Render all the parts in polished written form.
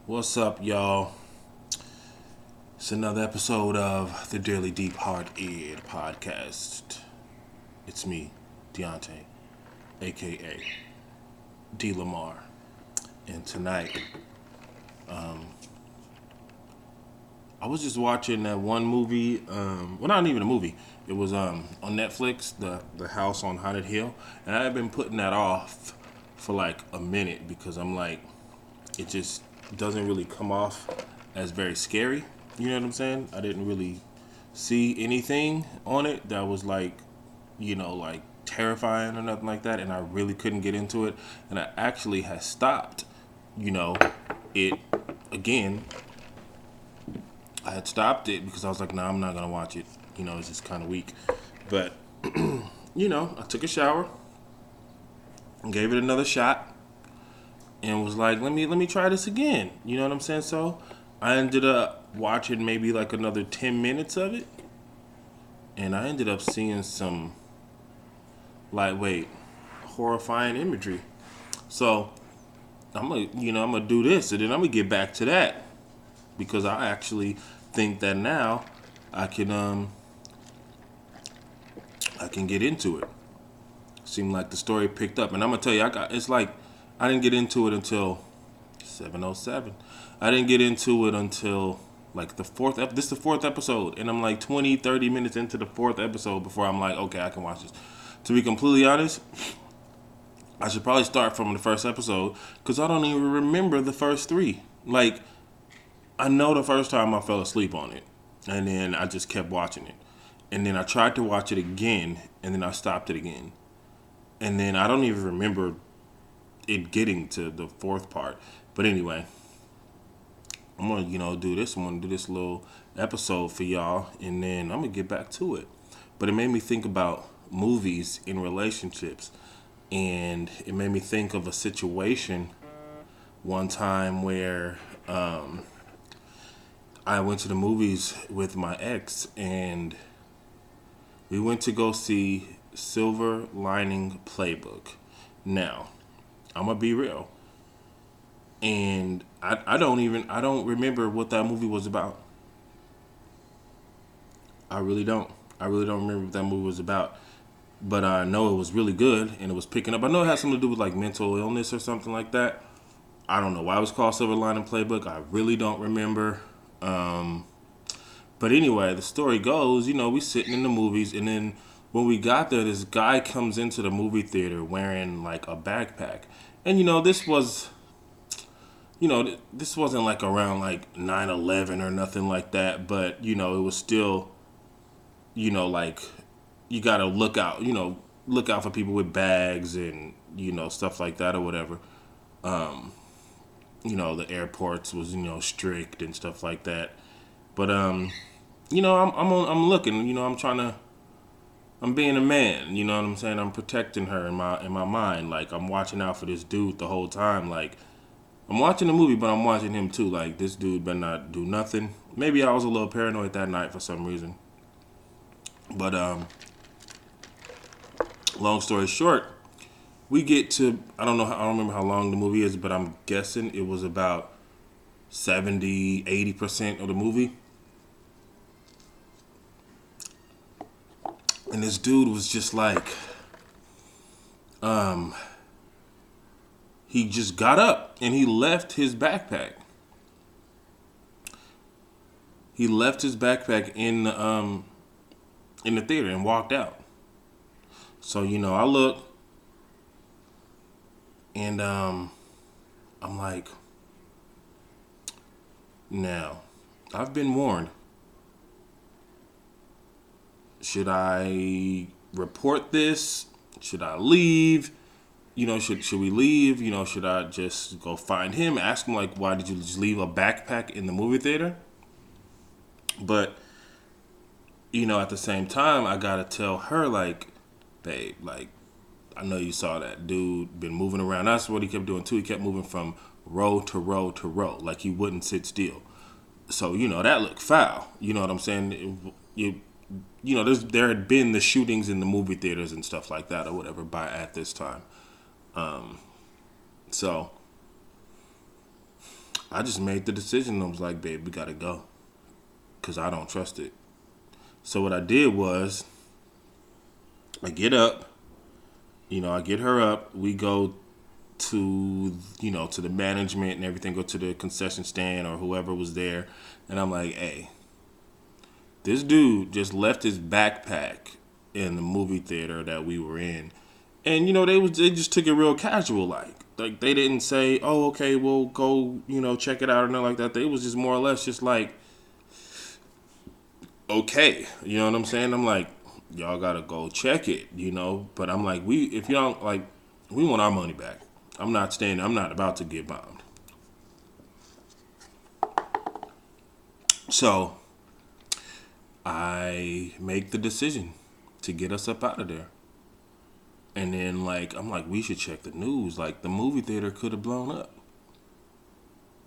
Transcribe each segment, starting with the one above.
What's up, y'all? It's another episode of the Daily Deep Heart Ed podcast. It's me, Deontay, aka D. Lamar. And tonight, I was just watching that one movie. Well, not even a movie. It was on Netflix, the House on Haunted Hill, and I've been putting that off for like a minute because I'm like, it just doesn't really come off as very scary. You know what I'm saying? I didn't really see anything on it that was like, like terrifying or nothing like that, and I really couldn't get into it. And I actually had stopped, you know, it again. I had stopped it because I was like, nah, I'm not gonna watch it. It's just kind of weak. But I took a shower and gave it another shot and was like, let me try this again. You know what I'm saying? So I ended up watching maybe like another 10 minutes of it, and I ended up seeing some lightweight, horrifying imagery. So I'm gonna do this, and then I'm gonna get back to that because I actually think that now I can I can get into it. Seemed like the story picked up, and I'm gonna tell you, it's like I didn't get into it until 7:07. I didn't get into it until like the fourth. This is the fourth episode, and I'm like 20, 30 minutes into the fourth episode before I'm like, okay, I can watch this. To be completely honest, I should probably start from the first episode because I don't even remember the first three. Like, I know the first time I fell asleep on it, and then I just kept watching it, and then I tried to watch it again, and then I stopped it again, and then I don't even remember it getting to the fourth part. But anyway, I'm gonna do this. I'm gonna do this little episode for y'all, and then I'm gonna get back to it. But it made me think about movies in relationships, and it made me think of a situation one time where I went to the movies with my ex, and we went to go see Silver Lining Playbook. Now, I'm gonna be real, and I don't remember what that movie was about. I really don't. I really don't remember what that movie was about. But I know it was really good and it was picking up. I know it had something to do with like mental illness or something like that. I don't know why it was called Silver Lining Playbook. I really don't remember. But anyway, the story goes, we sitting in the movies, and then when we got there, this guy comes into the movie theater wearing like a backpack. And this wasn't like around like 9/11 or nothing like that, but it was still, like you got to look out for people with bags and stuff like that or whatever. The airports was strict and stuff like that. But I'm looking. I'm being a man. You know what I'm saying? I'm protecting her in my mind. Like, I'm watching out for this dude the whole time. Like, I'm watching the movie, but I'm watching him too. Like, this dude better not do nothing. Maybe I was a little paranoid that night for some reason. But long story short, we get to, I don't remember how long the movie is, but I'm guessing it was about 70, 80% of the movie. And this dude was just like, he just got up and he left his backpack. He left his backpack in the theater and walked out. So I look, and I'm like, now, I've been warned. Should I report this? Should I leave? Should we leave? Should I just go find him? Ask him like, why did you just leave a backpack in the movie theater? But at the same time, I gotta tell her like, babe, like, I know you saw that dude been moving around. That's what he kept doing too. He kept moving from row to row to row, like he wouldn't sit still. So that looked foul. You know what I'm saying? There had been the shootings in the movie theaters and stuff like that or whatever by at this time. So I just made the decision. I was like, babe, we gotta go, cause I don't trust it. So what I did was, I get up, I get her up. We go to, to the management and everything. Go to the concession stand or whoever was there, and I'm like, hey, this dude just left his backpack in the movie theater that we were in, and they just took it real casual, like they didn't say, oh, okay, we'll go, check it out or nothing like that. They was just more or less just like, okay, you know what I'm saying? I'm like, y'all gotta go check it, But I'm like, if you don't like, we want our money back. I'm not staying. I'm not about to get bombed. So I make the decision to get us up out of there. And then, I'm like, we should check the news. Like, the movie theater could have blown up.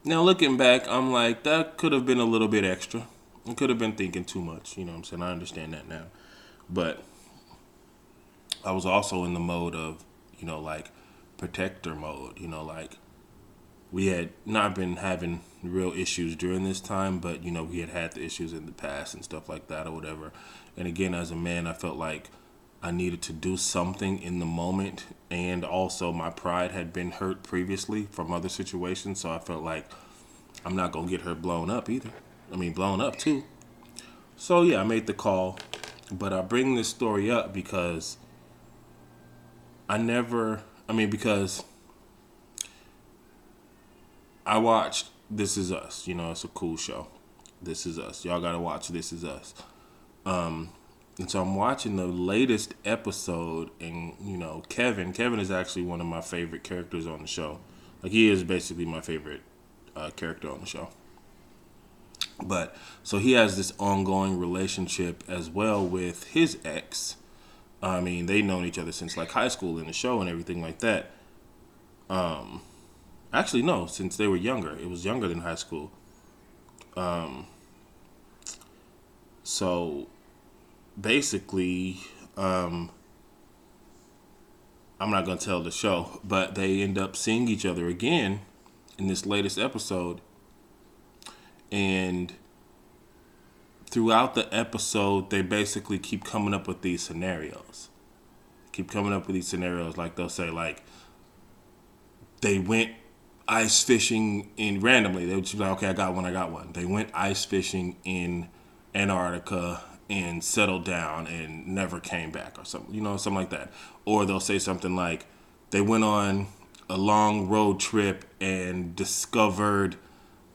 Now, looking back, I'm like, that could have been a little bit extra. I could have been thinking too much. You know what I'm saying? I understand that now. But I was also in the mode of, protector mode. We had not been having real issues during this time, but, we had the issues in the past and stuff like that or whatever. And again, as a man, I felt like I needed to do something in the moment, and also my pride had been hurt previously from other situations, so I felt like I'm not gonna get her blown up either. I mean, blown up too. So yeah, I made the call, but I bring this story up because because I watched This Is Us. It's a cool show. This Is Us. Y'all gotta watch This Is Us. And so I'm watching the latest episode, and Kevin is actually one of my favorite characters on the show. Like, he is basically my favorite character on the show. But so he has this ongoing relationship as well with his ex. I mean, they've known each other since like high school in the show and everything like that. Actually, no, since they were younger. It was younger than high school. So basically, I'm not going to tell the show, but they end up seeing each other again in this latest episode. And throughout the episode, they basically keep coming up with these scenarios. Like, they'll say, like, they went ice fishing randomly. They would just be like, okay, I got one. They went ice fishing in Antarctica and settled down and never came back, or something, something like that. Or they'll say something like, they went on a long road trip and discovered,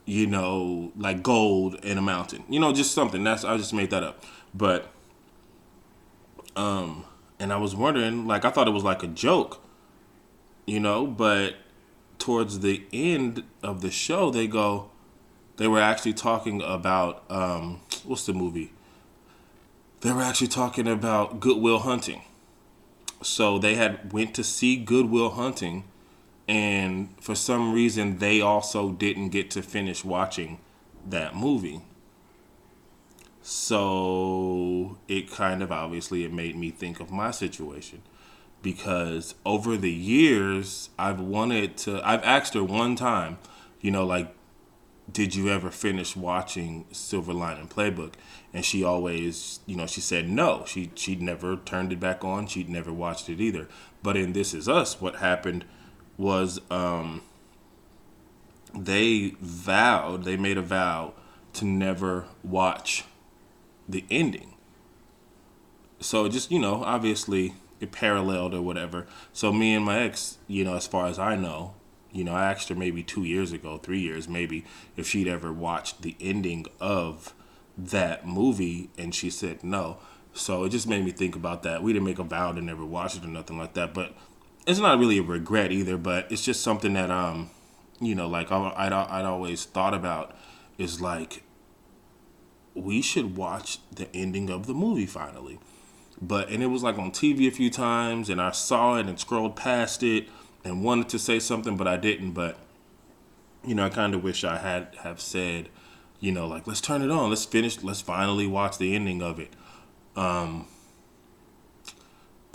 like gold in a mountain. Just something. I just made that up. But, and I was wondering, like, I thought it was like a joke, but towards the end of the show, they were actually talking about, what's the movie? They were actually talking about Good Will Hunting. So they had went to see Good Will Hunting, and for some reason they also didn't get to finish watching that movie. So it kind of, obviously, it made me think of my situation, because over the years I've asked her one time, like, did you ever finish watching Silver Lining Playbook? And she always, she said no. She'd never turned it back on. She'd never watched it either. But in This Is Us, what happened was they made a vow to never watch the ending. So just, obviously it paralleled or whatever. So me and my ex, as far as I know, I asked her maybe 2 years ago, 3 years maybe, if she'd ever watched the ending of that movie, and she said no. So it just made me think about that. We didn't make a vow to never watch it or nothing like that, but it's not really a regret either, but it's just something that, like I'd always thought about, is like, we should watch the ending of the movie finally. And it was like on TV a few times, and I saw it and scrolled past it and wanted to say something, but I didn't. But, I kind of wish I have said, like, let's turn it on. Let's finally watch the ending of it. But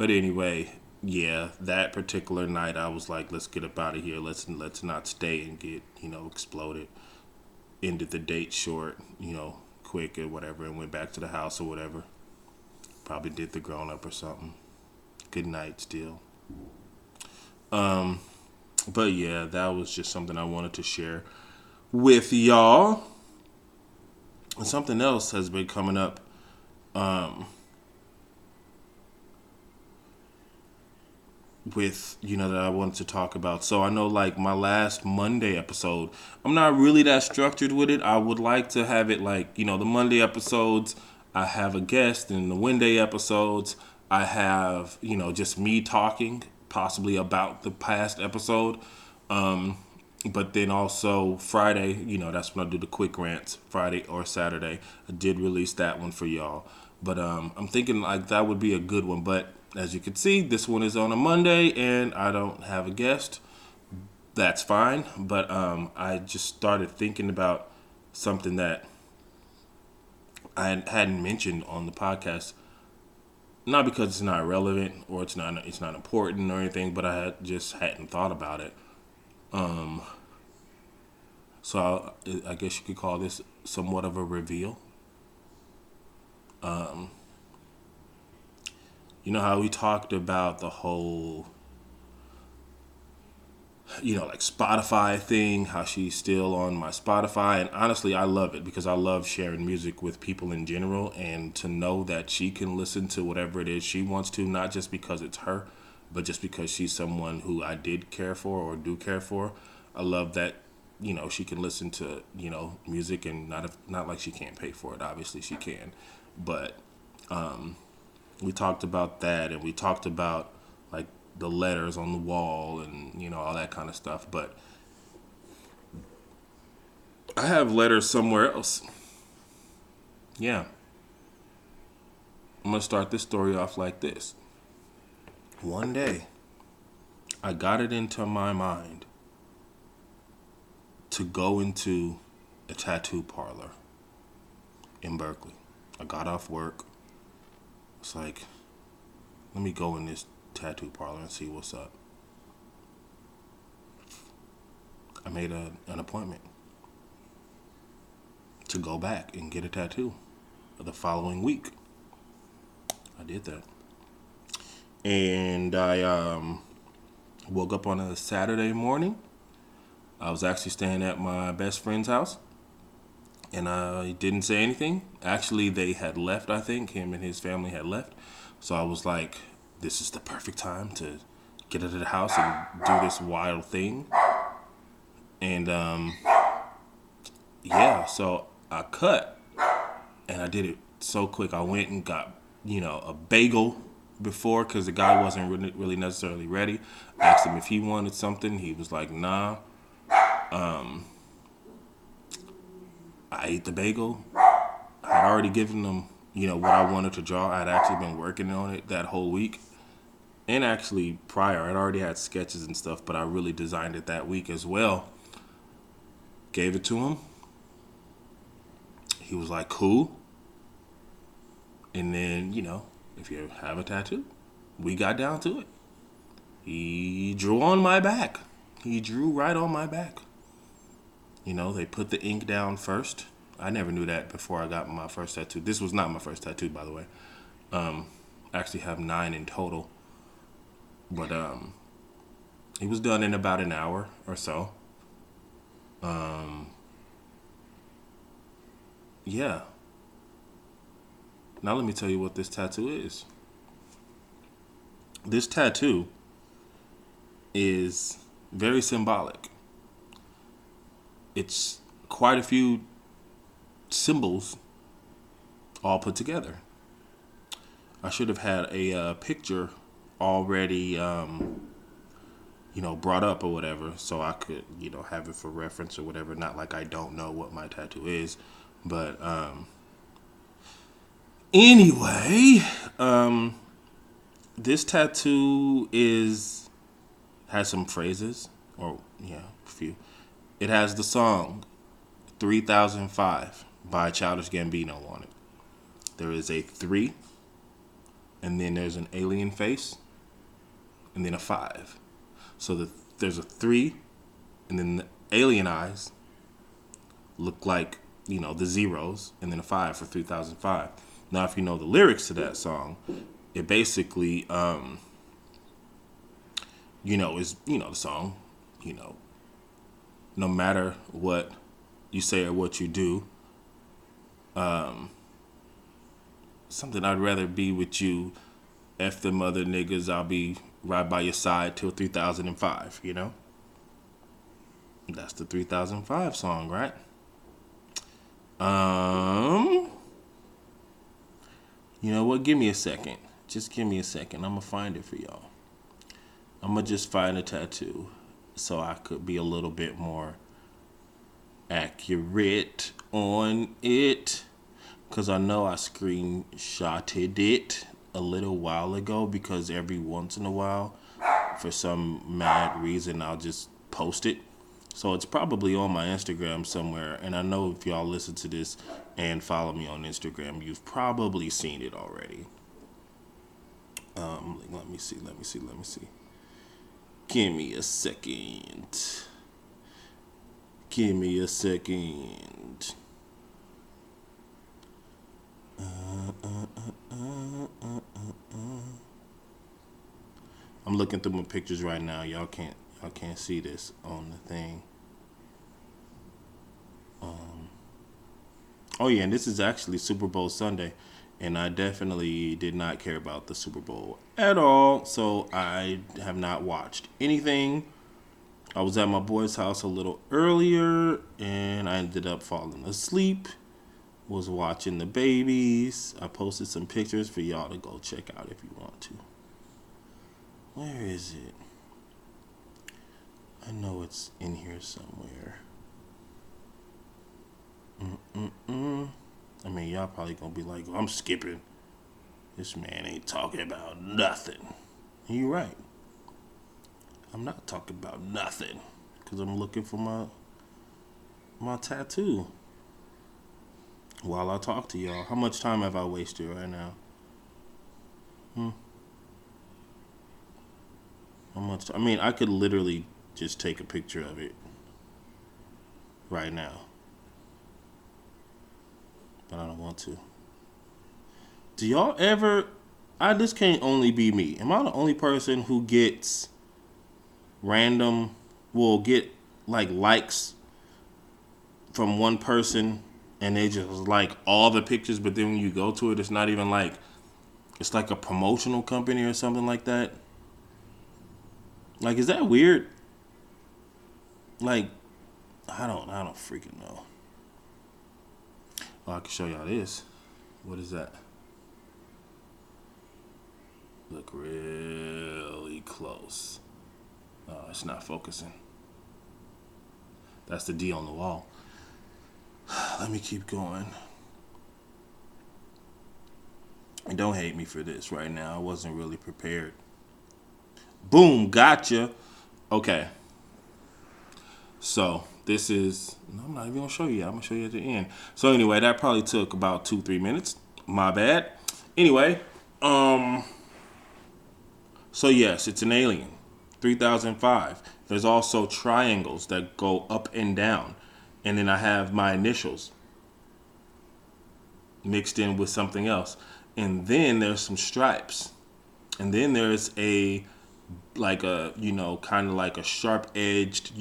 anyway, yeah, that particular night, I was like, let's get up out of here. Let's not stay and get exploded. Ended the date short, quick or whatever, and went back to the house or whatever. Probably did the grown up or something. Good night still. But yeah, that was just something I wanted to share with y'all. And something else has been coming up. With that I wanted to talk about. So I know like my last Monday episode, I'm not really that structured with it. I would like to have it like, the Monday episodes I have a guest, and the Wednesday episodes I have, just me talking possibly about the past episode. But then also Friday, that's when I do the quick rants, Friday or Saturday. I did release that one for y'all. But I'm thinking like that would be a good one. But as you can see, this one is on a Monday and I don't have a guest. That's fine. But I just started thinking about something that I hadn't mentioned on the podcast. Not because it's not relevant or it's not important or anything, but just hadn't thought about it. So I guess you could call this somewhat of a reveal. You know how we talked about the whole, like Spotify thing, how she's still on my Spotify. And honestly, I love it because I love sharing music with people in general. And to know that she can listen to whatever it is she wants to, not just because it's her, but just because she's someone who I did care for or do care for. I love that, she can listen to, music, and not like she can't pay for it. Obviously, she can. But we talked about that, and we talked about like the letters on the wall and all that kind of stuff. But I have letters somewhere else. Yeah, I'm gonna start this story off like this. One day, I got it into my mind to go into a tattoo parlor in Berkeley. I got off work. It's like, let me go in this tattoo parlor and see what's up. I made an appointment to go back and get a tattoo the following week. I did that. And I woke up on a Saturday morning. I was actually staying at my best friend's house. And I didn't say anything. Actually, they had left, I think. Him and his family had left. So I was like, this is the perfect time to get out of the house and do this wild thing. And yeah, so I cut. And I did it so quick. I went and got, a bagel before because the guy wasn't really necessarily ready. I asked him if he wanted something. He was like, nah. I ate the bagel. I had already given them, what I wanted to draw. I had actually been working on it that whole week. And actually prior, I'd already had sketches and stuff, but I really designed it that week as well. Gave it to him. He was like, cool. And then, if you have a tattoo, we got down to it. He drew on my back. He drew right on my back. They put the ink down first. I never knew that before I got my first tattoo. This was not my first tattoo, by the way. I actually have 9 in total. But it was done in about an hour or so. Yeah. Now let me tell you what this tattoo is. This tattoo is very symbolic. It's quite a few symbols all put together. I should have had a picture already, brought up or whatever, so I could, have it for reference or whatever. Not like I don't know what my tattoo is, but anyway, this tattoo has some phrases, or a few. It has the song 3005 by Childish Gambino on it. There is a 3, and then there's an alien face, and then a 5. So there's a 3, and then the alien eyes look like, the zeros, and then a 5 for 3005. Now, if you know the lyrics to that song, it basically, is, the song, no matter what you say or what you do, something I'd rather be with you. F them other niggas, I'll be right by your side till 3005, That's the 3005 song, right? You know what? Give me a second. Just give me a second. I'm going to find it for y'all. I'm going to just find a tattoo so I could be a little bit more accurate on it. Because I know I screenshotted it a little while ago, because every once in a while, for some mad reason, I'll just post it. So it's probably on my Instagram somewhere. And I know if y'all listen to this and follow me on Instagram, you've probably seen it already. Let me see. Give me a second. I'm looking through my pictures right now. Y'all can't see this on the thing. Oh yeah, and this is actually Super Bowl Sunday, and I definitely did not care about the Super Bowl at all, so I have not watched anything. I was at my boy's house a little earlier, and I ended up falling asleep. Was watching the babies. I posted some pictures for y'all to go check out if you want to. Where is it? I know it's in here somewhere. I mean, y'all probably gonna be like, I'm skipping. This man ain't talking about nothing. And you're right. I'm not talking about nothing, because I'm looking for my tattoo while I talk to y'all. How much time have I wasted right now? How much? I mean, I could literally just take a picture of it right now, but I don't want to. Do y'all ever? This can't only be me. Am I the only person who gets will get likes from one person, and they just like all the pictures, but then when you go to it, it's not even it's like a promotional company or something like that? Is that weird? I don't freaking know. Oh, I can show y'all this. What is that? Look really close. Oh, it's not focusing. That's the D on the wall. Let me keep going. And don't hate me for this right now. I wasn't really prepared. Boom, gotcha. Okay. So this is, I'm not even gonna show you. I'm gonna show you at the end. So anyway, that probably took about 2-3 minutes. My bad. Anyway, so yes, it's an alien. 3005. There's also triangles that go up and down. And then I have my initials mixed in with something else. And then there's some stripes. And then there's kind of like a sharp edged,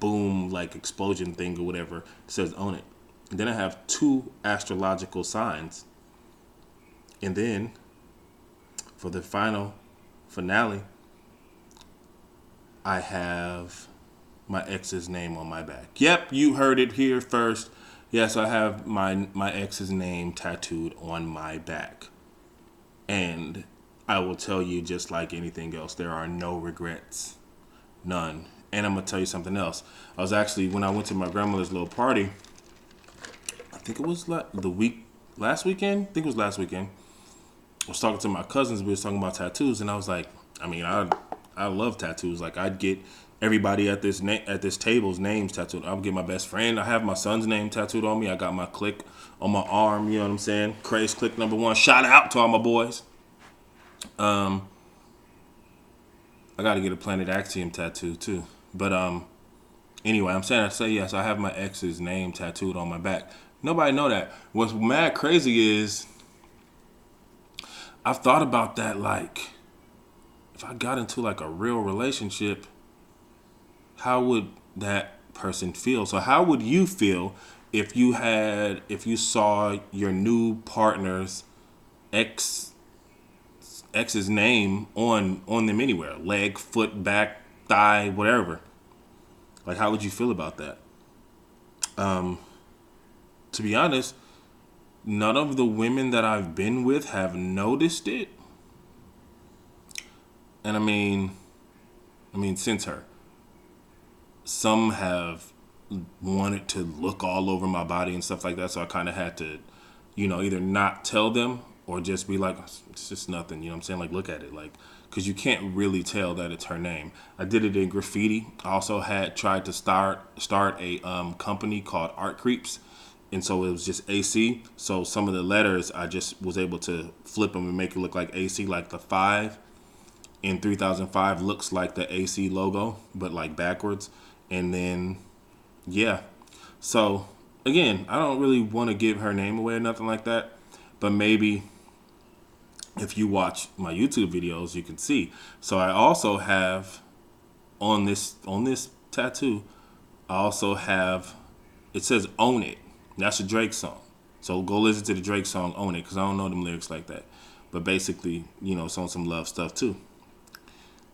boom, explosion thing or whatever it says on it. And then I have 2 astrological signs. And then for the finale, I have my ex's name on my back. Yep, you heard it here first. Yes, I have my ex's name tattooed on my back. And I will tell you, just like anything else, there are no regrets. None. And I'm going to tell you something else. I was actually, when I went to my grandmother's little party, I think it was last weekend. I was talking to my cousins. We was talking about tattoos. And I was like, I love tattoos. I'd get everybody at this table's names tattooed. I would get my best friend. I have my son's name tattooed on me. I got my clique on my arm. You know what I'm saying? Craze Clique #1. Shout out to all my boys. I got to get a Planet Axiom tattoo too. But anyway, I say yes. I have my ex's name tattooed on my back. Nobody know that. What's mad crazy is I've thought about that. Like, if I got into like a real relationship, how would that person feel? So how would you feel if you saw your new partner's ex ex's name on them anywhere, leg, foot, back, thigh, whatever? Like, how would you feel about that? To be honest, none of the women that I've been with have noticed it. And since her, some have wanted to look all over my body and stuff like that. So I kind of had to, either not tell them or just be like, it's just nothing. You know what I'm saying? Like, look at it. Like, because you can't really tell that it's her name. I did it in graffiti. I also had tried to start a company called Art Creeps. And so it was just AC. So some of the letters, I just was able to flip them and make it look like AC, like the 5 in 3005 looks like the AC logo, but like backwards. And then, yeah. So again, I don't really want to give her name away or nothing like that. But maybe if you watch my YouTube videos, you can see. So I also have on this tattoo, I also have, it says "Own It." That's a Drake song. So go listen to the Drake song "Own It" because I don't know them lyrics like that. But basically, it's on some love stuff too.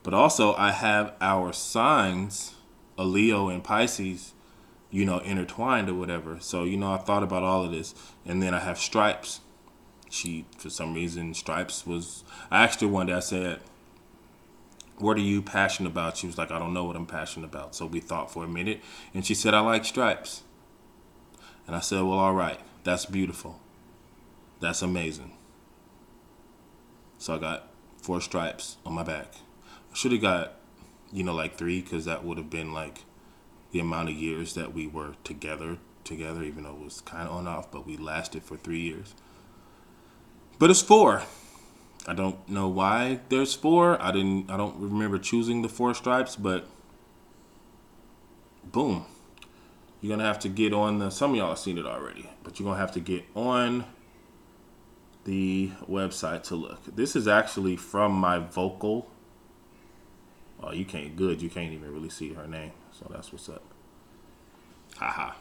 But also, I have our signs, a Leo and Pisces, intertwined or whatever. So, I thought about all of this. And then I have stripes. For some reason, stripes was. I asked her one day, I said, "What are you passionate about?" She was like, "I don't know what I'm passionate about." So we thought for a minute. And she said, "I like stripes." And I said, "Well, all right. That's beautiful. That's amazing." So I got 4 stripes on my back. I should have got, like 3, because that would have been like the amount of years that we were together, even though it was kind of on off, but we lasted for 3 years. But it's 4. I don't know why there's 4. I don't remember choosing the 4 stripes, but boom. You're going to have to get on some of y'all have seen it already, but you're going to have to get on the website to look. This is actually from my vocal. Oh, you can't even really see her name. So that's what's up. Haha.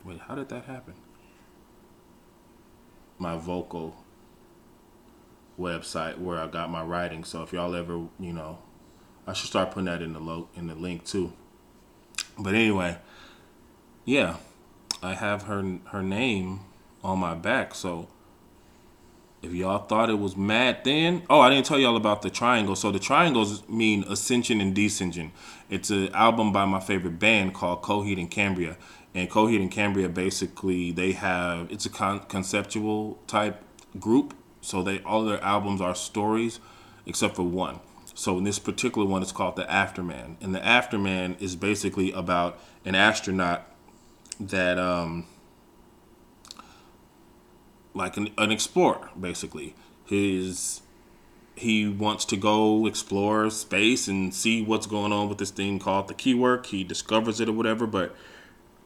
Wait, how did that happen? My vocal website where I got my writing. So if y'all ever, I should start putting that in the link too. But anyway, yeah, I have her name on my back. So if y'all thought it was mad thin, I didn't tell y'all about the triangle. So the triangles mean ascension and descension. It's an album by my favorite band called Coheed and Cambria. And Coheed and Cambria, basically, it's a conceptual type group. So all their albums are stories, except for one. So in this particular one, it's called The Afterman. And The Afterman is basically about an astronaut that, like an explorer, basically. He wants to go explore space and see what's going on with this thing called the Keywork. He discovers it or whatever, but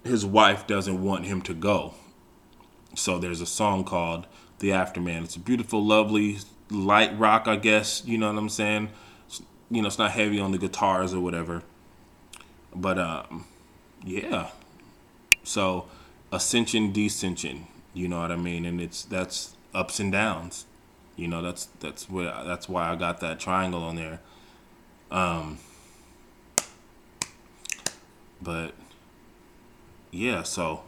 his wife doesn't want him to go. So there's a song called The Afterman. It's a beautiful, lovely, light rock, I guess. You know what I'm saying? It's not heavy on the guitars or whatever. But, yeah. So, ascension, descension. You know what I mean? And that's ups and downs. That's why I got that triangle on there. But yeah, so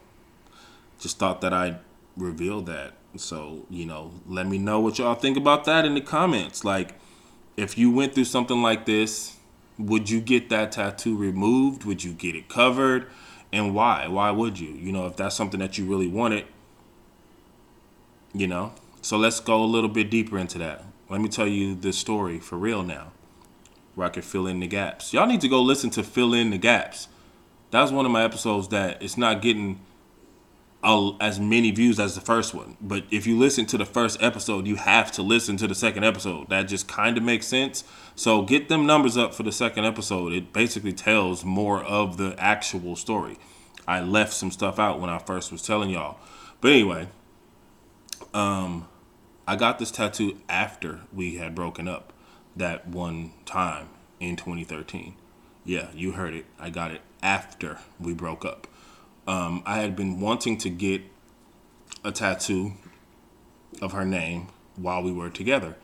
just thought that I'd reveal that. So, let me know what y'all think about that in the comments. Like, if you went through something like this, would you get that tattoo removed? Would you get it covered? And why? Why would you? If that's something that you really wanted, So let's go a little bit deeper into that. Let me tell you the story for real now, where I can fill in the gaps. Y'all need to go listen to Fill in the Gaps. That was one of my episodes that it's not getting as many views as the first one. But if you listen to the first episode, you have to listen to the second episode. That just kind of makes sense. So get them numbers up for the second episode. It basically tells more of the actual story. I left some stuff out when I first was telling y'all. But anyway, I got this tattoo after we had broken up that one time in 2013. Yeah, you heard it. I got it after we broke up. I had been wanting to get a tattoo of her name while we were together.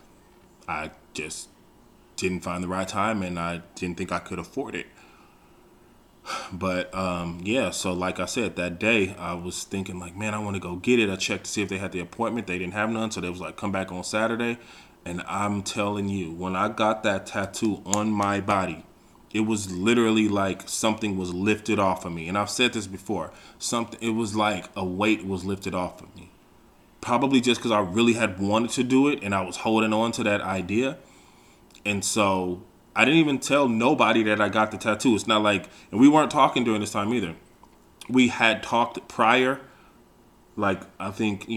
I just didn't find the right time and I didn't think I could afford it. But yeah, so like I said, that day I was thinking like, man, I want to go get it. I checked to see if they had the appointment. They didn't have none, so they was like, come back on Saturday. And I'm telling you, when I got that tattoo on my body, it was literally like something was lifted off of me. And I've said this before. It was like a weight was lifted off of me. Probably just because I really had wanted to do it and I was holding on to that idea. And so I didn't even tell nobody that I got the tattoo. It's not like, and we weren't talking during this time either. We had talked prior, like I think,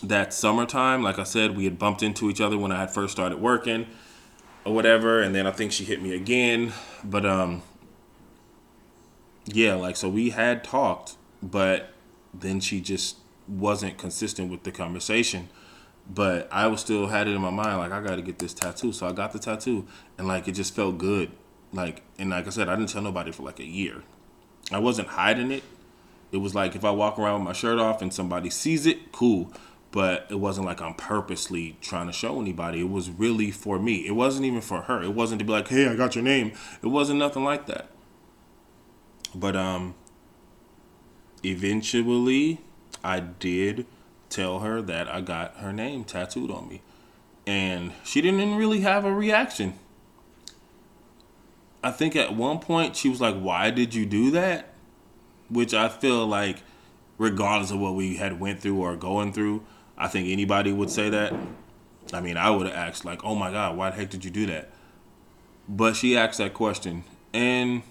that summertime. Like I said, we had bumped into each other when I had first started working or whatever. And then I think she hit me again. But yeah, like, so we had talked, but then she just wasn't consistent with the conversation. But I was still had it in my mind, like, I got to get this tattoo. So I got the tattoo, and like, it just felt good. Like, and like I said, I didn't tell nobody for like a year. I wasn't hiding it. It was like if I walk around with my shirt off and somebody sees it, cool. But it wasn't like I'm purposely trying to show anybody. It was really for me. It wasn't even for her. It wasn't to be like, hey, I got your name. It wasn't nothing like that. But eventually I did tell her that I got her name tattooed on me. And she didn't really have a reaction. I think at one point she was like, why did you do that? Which I feel like, regardless of what we had went through or going through, I think anybody would say that. I mean, I would have asked like, oh my God, why the heck did you do that? But she asked that question. And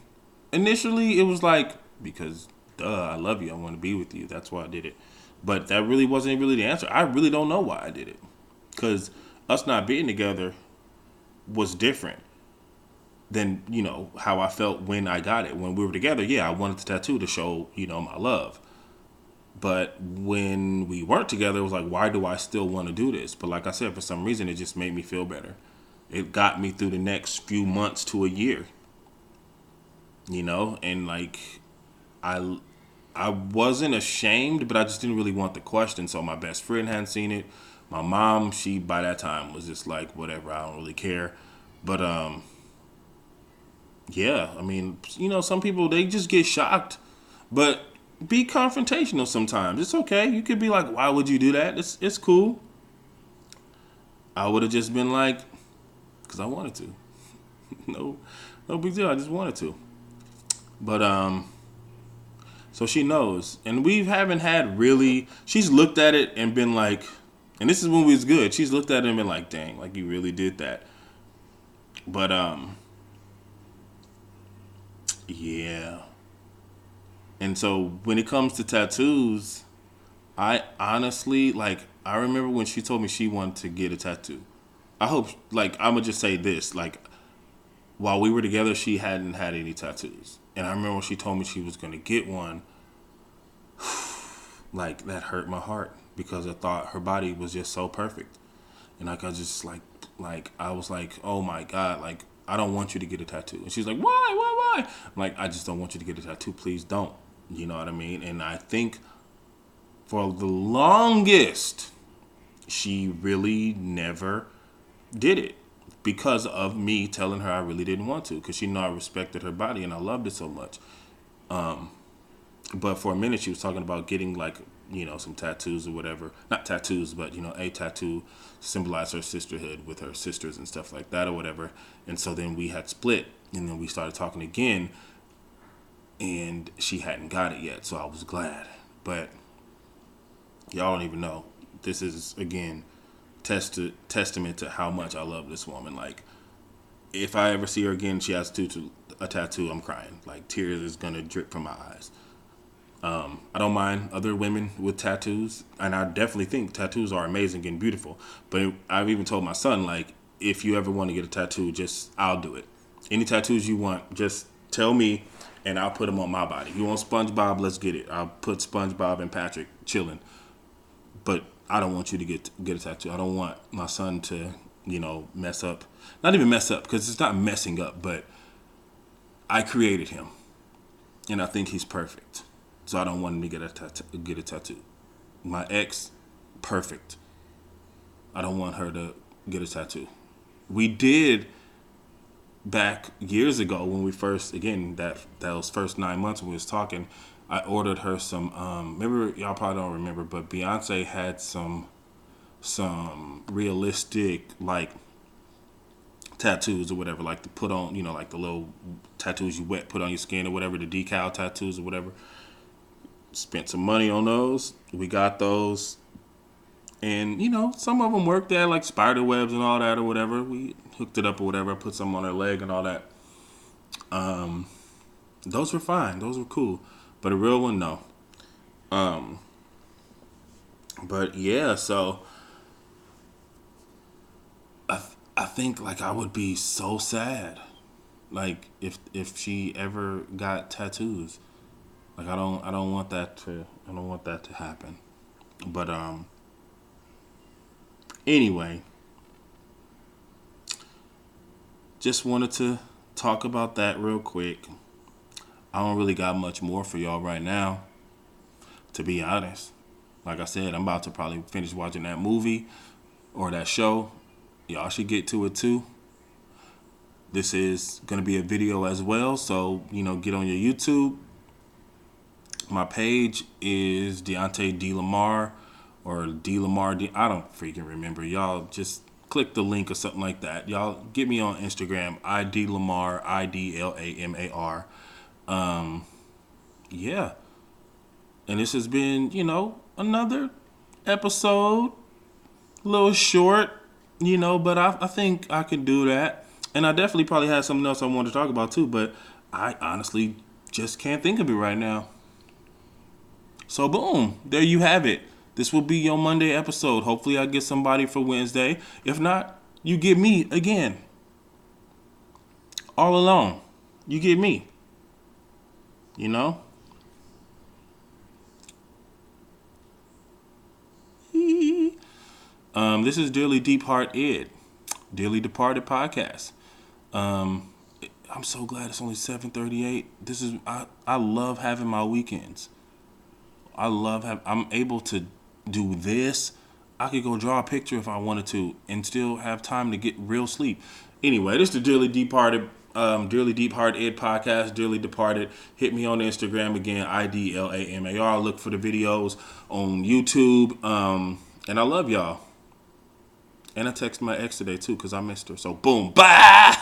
initially it was like, because duh, I love you. I want to be with you. That's why I did it. But that really wasn't really the answer. I really don't know why I did it. Because us not being together was different than, how I felt when I got it. When we were together, yeah, I wanted the tattoo to show, my love. But when we weren't together, it was like, why do I still want to do this? But like I said, for some reason, it just made me feel better. It got me through the next few months to a year. And like, I I wasn't ashamed, but I just didn't really want the question. So my best friend hadn't seen it. My mom, she by that time was just like, whatever, I don't really care. But yeah, I mean, some people they just get shocked, but be confrontational sometimes. It's okay. You could be like, why would you do that? It's cool. I would have just been like, because I wanted to. no, no big deal. I just wanted to. But so she knows, and we haven't had really. She's looked at it and been like, and this is when we was good. She's looked at it and been like, dang, like you really did that. But yeah. And so when it comes to tattoos, I honestly like. I remember when she told me she wanted to get a tattoo. I hope, like, I'm gonna just say this, like, while we were together, she hadn't had any tattoos, and I remember when she told me she was gonna get one. Like that hurt my heart because I thought her body was just so perfect, and like I just like I was like, oh my God, like I don't want you to get a tattoo, and she's like, why? I'm like, I just don't want you to get a tattoo. Please don't. You know what I mean? And I think for the longest, she really never did it because of me telling her I really didn't want to, because she knew I respected her body and I loved it so much. But for a minute, she was talking about getting like, some tattoos or whatever. Not tattoos, but, a tattoo to symbolize her sisterhood with her sisters and stuff like that or whatever. And so then we had split, and then we started talking again, and she hadn't got it yet. So I was glad. But y'all don't even know. This is, again, testament to how much I love this woman. Like, if I ever see her again, she has a tattoo, I'm crying. Like, tears is going to drip from my eyes. I don't mind other women with tattoos, and I definitely think tattoos are amazing and beautiful. But I've even told my son, like, if you ever want to get a tattoo, just I'll do it. Any tattoos you want, just tell me, and I'll put them on my body. You want SpongeBob? Let's get it. I'll put SpongeBob and Patrick chilling. But I don't want you to get a tattoo. I don't want my son to, mess up. Not even mess up, because it's not messing up, but I created him, and I think he's perfect. So I don't want him to get a tattoo. My ex, perfect. I don't want her to get a tattoo. We did back years ago when we first, again, those first 9 months when we was talking. I ordered her some. Remember, y'all probably don't remember, but Beyonce had some realistic like tattoos or whatever, like to put on, like the little tattoos you put on your skin or whatever, the decal tattoos or whatever. Spent some money on those. We got those. And, some of them worked there, like spider webs and all that or whatever. We hooked it up or whatever. Put some on her leg and all that. Those were fine. Those were cool. But a real one, no. But yeah, so I think like I would be so sad, like if she ever got tattoos. Like I don't want that to happen. But anyway, just wanted to talk about that real quick. I don't really got much more for y'all right now, to be honest. Like I said, I'm about to probably finish watching that movie or that show. Y'all should get to it too. This is going to be a video as well, so, get on your YouTube. My page is Deontay D. Lamar or D. Lamar. I don't freaking remember. Y'all just click the link or something like that. Y'all get me on Instagram, ID Lamar, IDLAMAR. Yeah. And this has been, another episode. A little short, but I think I could do that. And I definitely probably had something else I wanted to talk about too, but I honestly just can't think of it right now. So boom, there you have it. This will be your Monday episode. Hopefully I get somebody for Wednesday. If not, you get me again. All alone. You get me. This is Dearly Deep Heart Ed. Dearly Departed Podcast. I'm so glad it's only 7:38. I love having my weekends. I'm able to do this. I could go draw a picture if I wanted to and still have time to get real sleep. Anyway, this is the Dearly Departed, Dearly Deep Heart Ed Podcast, Dearly Departed. Hit me on Instagram again, IDLAMAR. Look for the videos on YouTube. And I love y'all. And I texted my ex today too because I missed her. So boom, bye.